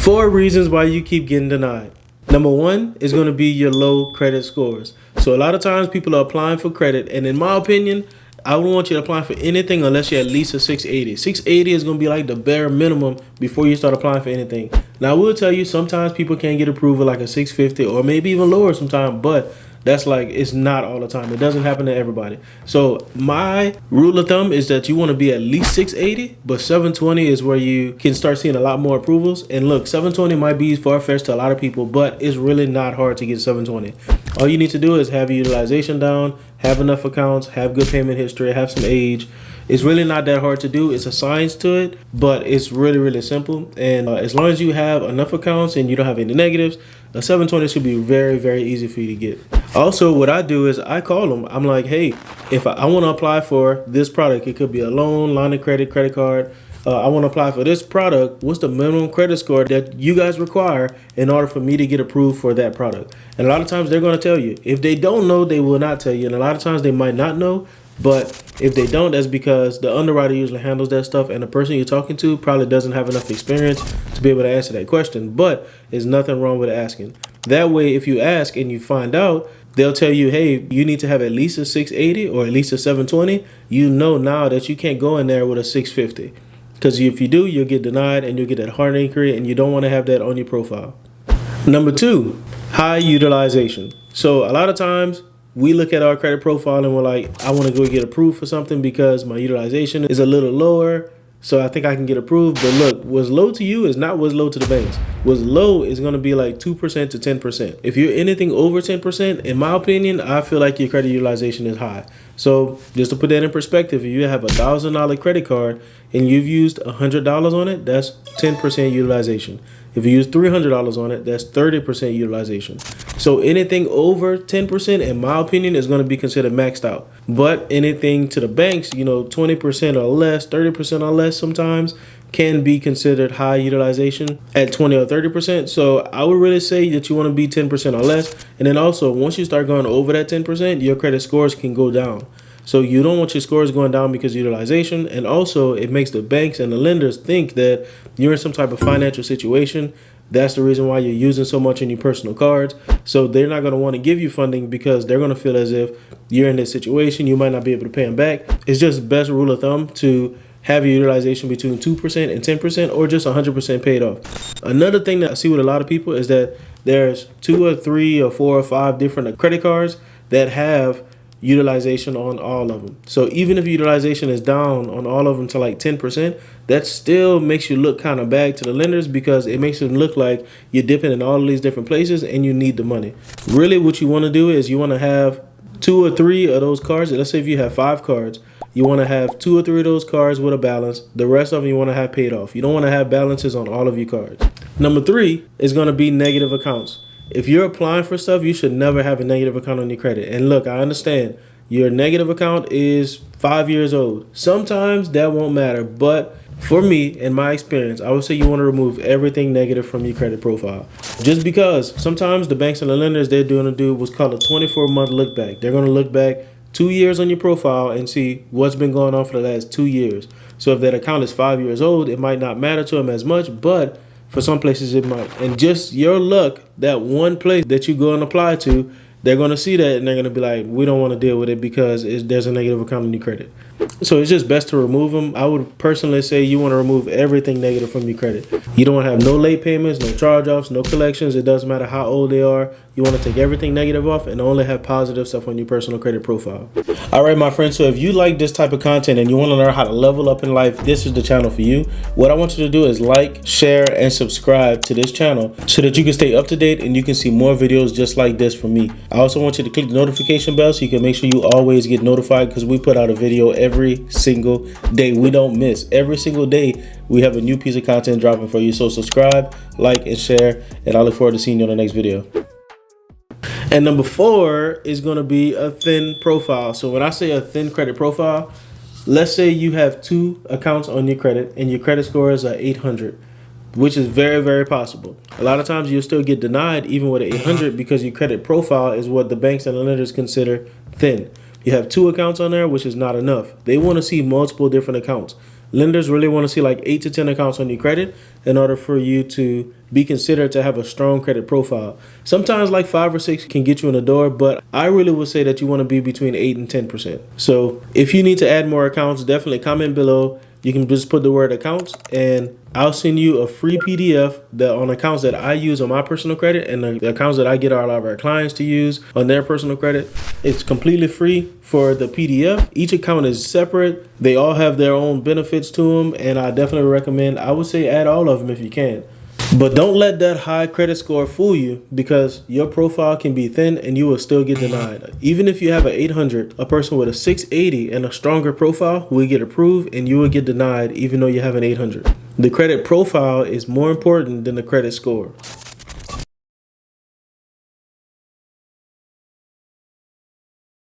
Four reasons why you keep getting denied. Number one is going to be your low credit scores. So a lot of times people are applying for credit, and in my opinion, I wouldn't want you to apply for anything unless you're at least a 680. 680 is going to be like the bare minimum before you start applying for anything. Now I will tell you, sometimes people can get approval like a 650 or maybe even lower sometimes, but that's like, it's not all the time. It doesn't happen to everybody. So my rule of thumb is that you want to be at least 680, but 720 is where you can start seeing a lot more approvals. And look, 720 might be far-fetched to a lot of people, but it's really not hard to get 720. All you need to do is have your utilization down, have enough accounts, have good payment history, have some age. It's really not that hard to do. It's a science to it, but it's really, really simple. And as long as you have enough accounts and you don't have any negatives, a 720 should be very, very easy for you to get. Also, what I do is I call them. I'm like, hey, if I want to apply for this product, it could be a loan, line of credit, credit card. I want to apply for this product. What's the minimum credit score that you guys require in order for me to get approved for that product? And a lot of times they're going to tell you. If they don't know, they will not tell you. And a lot of times they might not know. But if they don't, that's because the underwriter usually handles that stuff, and the person you're talking to probably doesn't have enough experience to be able to answer that question. But there's nothing wrong with asking. That way, if you ask and you find out, they'll tell you, hey, you need to have at least a 680 or at least a 720. You know now that you can't go in there with a 650. Because if you do, you'll get denied and you'll get that hard inquiry, and you don't want to have that on your profile. Number two, high utilization. So a lot of times we look at our credit profile and we're like, I want to go get approved for something because my utilization is a little lower, so I think I can get approved. But look, what's low to you is not what's low to the banks. What's low is going to be like 2% to 10%. If you're anything over 10%, in my opinion, I feel like your credit utilization is high. So just to put that in perspective, if you have $1,000 credit card and you've used $100 on it, that's 10% utilization. If you use $300 on it, that's 30% utilization. So anything over 10%, in my opinion, is going to be considered maxed out. But anything to the banks, 20% or less, 30% or less sometimes can be considered high utilization at 20 or 30%. So I would really say that you want to be 10% or less. And then also, once you start going over that 10%, your credit scores can go down. So you don't want your scores going down because of utilization. And also, it makes the banks and the lenders think that you're in some type of financial situation. That's the reason why you're using so much in your personal cards. So they're not going to want to give you funding because they're going to feel as if you're in this situation. You might not be able to pay them back. It's just best rule of thumb to have your utilization between 2% and 10% or just 100% paid off. Another thing that I see with a lot of people is that there's 2 or 3 or 4 or 5 different credit cards that have utilization on all of them. So even if utilization is down on all of them to like 10%, that still makes you look kind of bad to the lenders because it makes it look like you're dipping in all of these different places and you need the money. Really what you want to do is you want to have 2 or 3 of those cards. Let's say if you have 5 cards, you want to have 2 or 3 of those cards with a balance. The rest of them you want to have paid off. You don't want to have balances on all of your cards. Number 3 is going to be negative accounts. If you're applying for stuff, you should never have a negative account on your credit. And look, I understand your negative account is 5 years old. Sometimes that won't matter. But for me, in my experience, I would say you want to remove everything negative from your credit profile. Just because sometimes the banks and the lenders, they're going to do what's called a 24-month look back. They're going to look back 2 years on your profile and see what's been going on for the last 2 years. So if that account is 5 years old, it might not matter to them as much, but for some places it might. And just your luck, that one place that you go and apply to, they're going to see that and they're going to be like, we don't want to deal with it because there's a negative account on your credit. So it's just best to remove them. I would personally say you want to remove everything negative from your credit. You don't want to have no late payments, no charge-offs, no collections. It doesn't matter how old they are. You want to take everything negative off and only have positive stuff on your personal credit profile. All right, my friends. So if you like this type of content and you want to learn how to level up in life, this is the channel for you. What I want you to do is like, share, and subscribe to this channel so that you can stay up to date and you can see more videos just like this from me. I also want you to click the notification bell so you can make sure you always get notified because we put out a video every single day. We don't miss. Every single day we have a new piece of content dropping for you. So subscribe, like, and share, and I look forward to seeing you on the next video. And number 4 is going to be a thin profile. So when I say a thin credit profile, let's say you have 2 accounts on your credit and your credit score is 800, which is very, very possible. A lot of times you'll still get denied even with an 800 because your credit profile is what the banks and the lenders consider thin. You have 2 accounts on there, which is not enough. They want to see multiple different accounts. Lenders really want to see like 8 to 10 accounts on your credit in order for you to be considered to have a strong credit profile. Sometimes like 5 or 6 can get you in the door, but I really would say that you want to be between 8 and 10%. So if you need to add more accounts, definitely comment below. You can just put the word accounts and I'll send you a free PDF that on accounts that I use on my personal credit and the accounts that I get all of our clients to use on their personal credit. It's completely free for the PDF. Each account is separate. They all have their own benefits to them, and I definitely recommend, I would say add all of them if you can. But don't let that high credit score fool you, because your profile can be thin and you will still get denied. Even if you have an 800, a person with a 680 and a stronger profile will get approved and you will get denied even though you have an 800. The credit profile is more important than the credit score.